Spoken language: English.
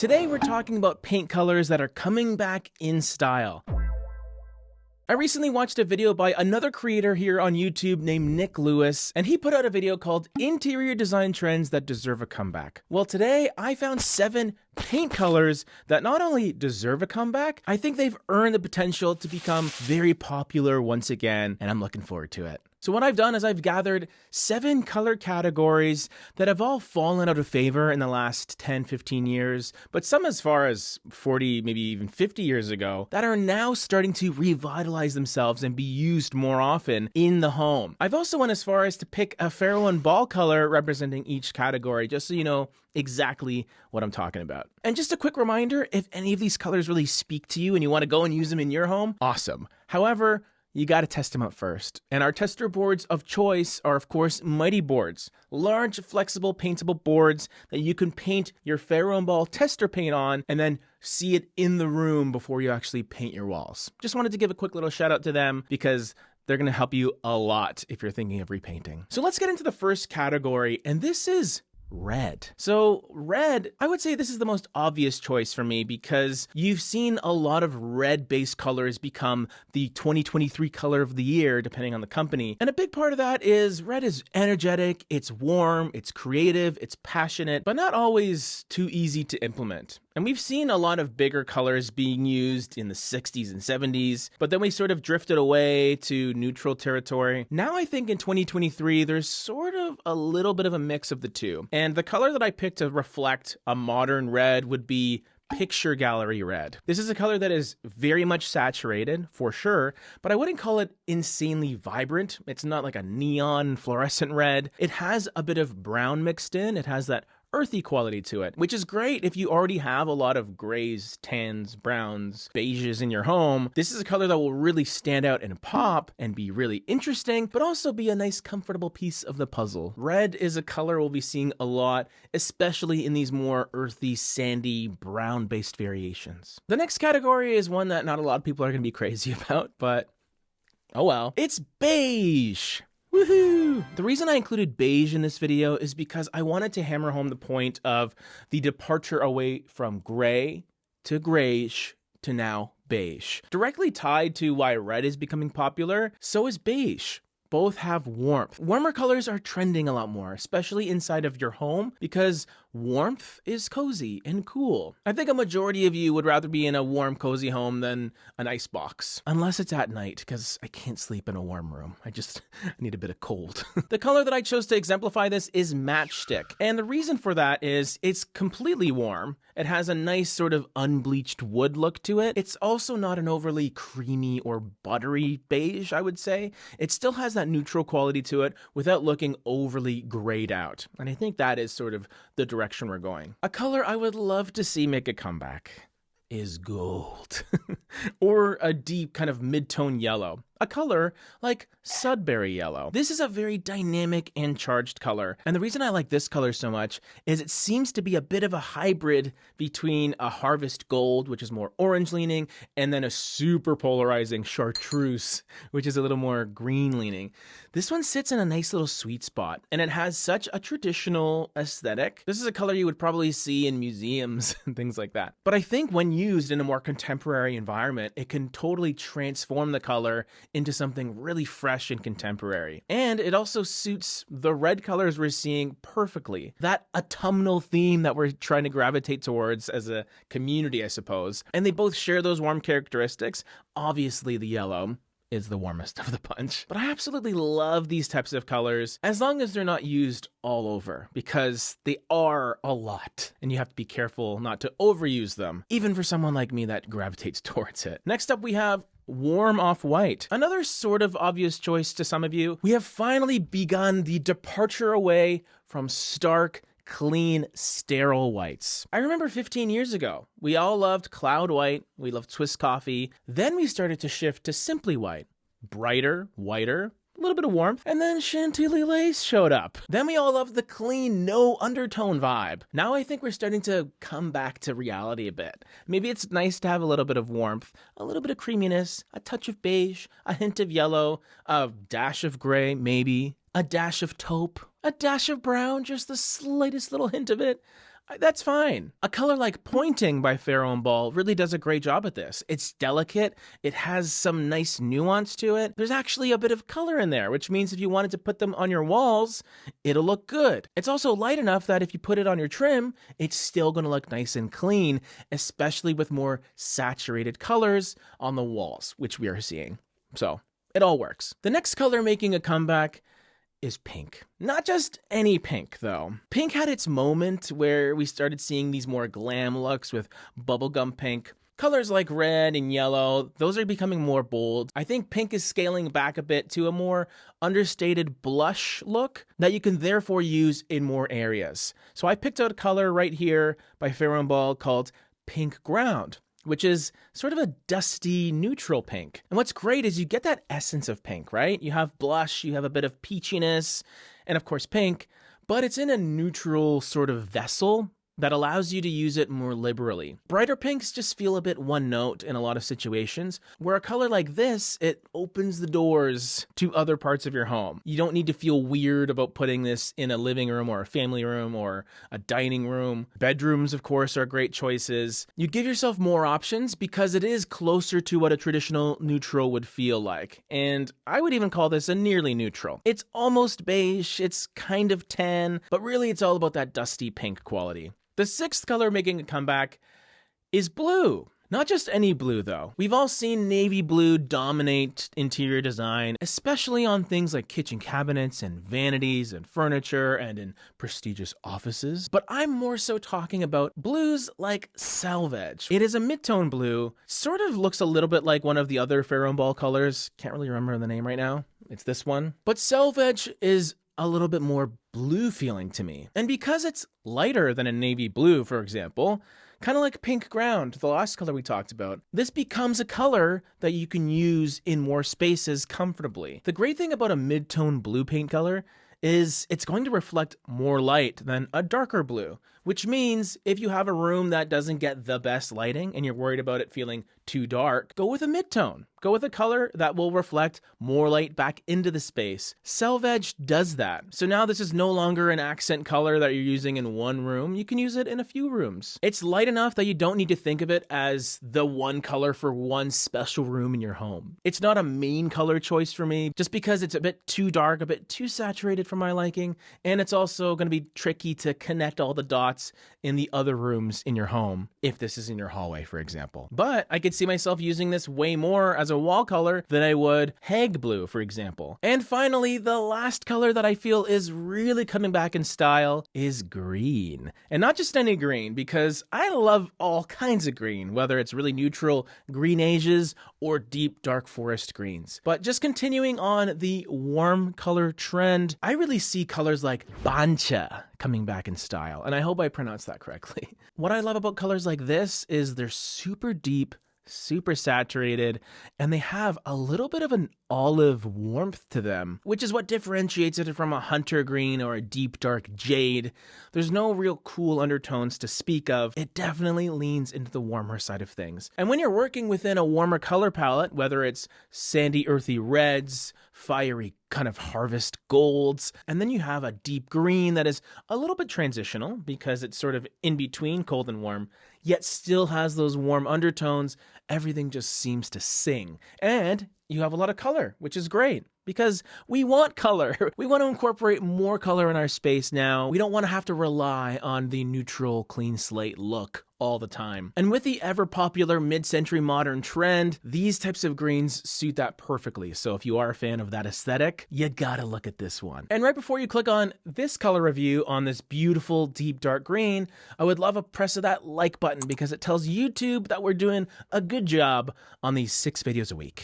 Today we're talking about paint colors that are coming back in style. I recently watched a video by another creator here on YouTube named Nick Lewis, and he put out a video called Interior Design Trends That Deserve a Comeback. Well, today I found 7 paint colors that not only deserve a comeback, I think they've earned the potential to become very popular once again, and I'm looking forward to it. So what I've done is I've gathered 7 color categories that have all fallen out of favor in the last 10, 15 years, but some as far as 40, maybe even 50 years ago, that are now starting to revitalize themselves and be used more often in the home. I've also went as far as to pick a Pharaoh and ball color representing each category, just so you know exactly what I'm talking about. And just a quick reminder, if any of these colors really speak to you and you want to go and use them in your home, awesome. However, you got to test them out first. And our tester boards of choice are, of course, Mighty boards. Large, flexible, paintable boards that you can paint your Pharaoh and ball tester paint on and then see it in the room before you actually paint your walls. Just wanted to give a quick little shout out to them because they're going to help you a lot if you're thinking of repainting. So let's get into the first category, and this is red. So red, I would say this is the most obvious choice for me because you've seen a lot of red-based colors become the 2023 color of the year, depending on the company. And a big part of that is red is energetic, it's warm, it's creative, it's passionate, but not always too easy to implement. And we've seen a lot of bigger colors being used in the 60s and 70s, but then we sort of drifted away to neutral territory. Now I think in 2023, there's sort of a little bit of a mix of the two. And the color that I picked to reflect a modern red would be picture gallery red. This is a color that is very much saturated, for sure, but I wouldn't call it insanely vibrant. It's not like a neon fluorescent red. It has a bit of brown mixed in. It has that earthy quality to it, which is great if you already have a lot of grays, tans, browns, beiges in your home. This is a color that will really stand out and pop and be really interesting, but also be a nice comfortable piece of the puzzle. Red is a color we'll be seeing a lot, especially in these more earthy, sandy, brown-based variations. The next category is one that not a lot of people are going to be crazy about, but oh well. It's beige. Woohoo! The reason I included beige in this video is because I wanted to hammer home the point of the departure away from gray to grayish to now beige. Directly tied to why red is becoming popular, so is beige. Both have warmth. Warmer colors are trending a lot more, especially inside of your home, because warmth is cozy and cool. I think a majority of you would rather be in a warm, cozy home than an ice box. Unless it's at night, because I can't sleep in a warm room. I need a bit of cold. The color that I chose to exemplify this is matchstick. And the reason for that is it's completely warm. It has a nice sort of unbleached wood look to it. It's also not an overly creamy or buttery beige, I would say. It still has that neutral quality to it without looking overly grayed out. And I think that is sort of the direction we're going. A color I would love to see make a comeback is gold. Or a deep kind of mid-tone yellow. A color like Sudbury yellow. This is a very dynamic and charged color. And the reason I like this color so much is it seems to be a bit of a hybrid between a harvest gold, which is more orange leaning, and then a super polarizing chartreuse, which is a little more green leaning. This one sits in a nice little sweet spot, and it has such a traditional aesthetic. This is a color you would probably see in museums and things like that. But I think when used in a more contemporary environment, it can totally transform the color into something really fresh and contemporary. And it also suits the red colors we're seeing perfectly. That autumnal theme that we're trying to gravitate towards as a community, I suppose. And they both share those warm characteristics. Obviously, the yellow is the warmest of the bunch. But I absolutely love these types of colors as long as they're not used all over, because they are a lot and you have to be careful not to overuse them, even for someone like me that gravitates towards it. Next up, we have warm off-white. Another sort of obvious choice to some of you. We have finally begun the departure away from stark, clean, sterile whites. I remember 15 years ago, we all loved cloud white, we loved Swiss coffee. Then we started to shift to simply white. Brighter, whiter, a little bit of warmth, and then Chantilly lace showed up. Then we all loved the clean, no undertone vibe. Now I think we're starting to come back to reality a bit. Maybe it's nice to have a little bit of warmth, a little bit of creaminess, a touch of beige, a hint of yellow, a dash of gray, maybe, a dash of taupe, a dash of brown, just the slightest little hint of it. That's fine. A color like Pointing by Pharaoh and Ball really does a great job at this. It's delicate, it has some nice nuance to it. There's actually a bit of color in there, which means if you wanted to put them on your walls, it'll look good. It's also light enough that if you put it on your trim, it's still gonna look nice and clean, especially with more saturated colors on the walls, which we are seeing. So it all works. The next color making a comeback is pink. Not just any pink, though. Pink had its moment where we started seeing these more glam looks with bubblegum pink. Colors like red and yellow, those are becoming more bold. I think pink is scaling back a bit to a more understated blush look that you can therefore use in more areas. So I picked out a color right here by Pharaoh and Ball called Pink Ground, which is sort of a dusty neutral pink. And what's great is you get that essence of pink, right? You have blush, you have a bit of peachiness, and of course pink, but it's in a neutral sort of vessel that allows you to use it more liberally. Brighter pinks just feel a bit one note in a lot of situations, where a color like this, it opens the doors to other parts of your home. You don't need to feel weird about putting this in a living room or a family room or a dining room. Bedrooms, of course, are great choices. You give yourself more options because it is closer to what a traditional neutral would feel like. And I would even call this a nearly neutral. It's almost beige, it's kind of tan, but really it's all about that dusty pink quality. The sixth color making a comeback is blue. Not just any blue, though. We've all seen navy blue dominate interior design, especially on things like kitchen cabinets and vanities and furniture and in prestigious offices. But I'm more so talking about blues like Selvedge. It is a mid-tone blue, sort of looks a little bit like one of the other Pharaoh and Ball colors. Can't really remember the name right now. It's this one. But Selvedge is a little bit more blue feeling to me. And because it's lighter than a navy blue, for example, kind of like Pink Ground, the last color we talked about, this becomes a color that you can use in more spaces comfortably. The great thing about a mid-tone blue paint color is it's going to reflect more light than a darker blue, which means if you have a room that doesn't get the best lighting and you're worried about it feeling too dark, go with a mid-tone. Go with a color that will reflect more light back into the space. Selvedge does that. So now this is no longer an accent color that you're using in one room. You can use it in a few rooms. It's light enough that you don't need to think of it as the one color for one special room in your home. It's not a main color choice for me just because it's a bit too dark, a bit too saturated for my liking, and it's also going to be tricky to connect all the dots in the other rooms in your home, if this is in your hallway, for example. But I could see myself using this way more as a wall color than I would Hague blue, for example. And finally, the last color that I feel is really coming back in style is green. And not just any green, because I love all kinds of green, whether it's really neutral green ages or deep dark forest greens. But just continuing on the warm color trend, I really see colors like Bancha coming back in style, and I hope I pronounced that correctly. What I love about colors like this is they're super deep, super saturated, and they have a little bit of an olive warmth to them, which is what differentiates it from a hunter green or a deep dark jade. There's no real cool undertones to speak of. It definitely leans into the warmer side of things. And when you're working within a warmer color palette, whether it's sandy earthy reds, fiery kind of harvest golds, and then you have a deep green that is a little bit transitional because it's sort of in between cold and warm, yet still has those warm undertones, everything just seems to sing. And you have a lot of color, which is great because we want color. We want to incorporate more color in our space now. We don't want to have to rely on the neutral, clean slate look all the time. And with the ever popular mid-century modern trend, these types of greens suit that perfectly. So if you are a fan of that aesthetic, you gotta look at this one. And right before you click on this color review on this beautiful deep dark green, I would love a press of that like button because it tells YouTube that we're doing a good job on these 6 videos a week.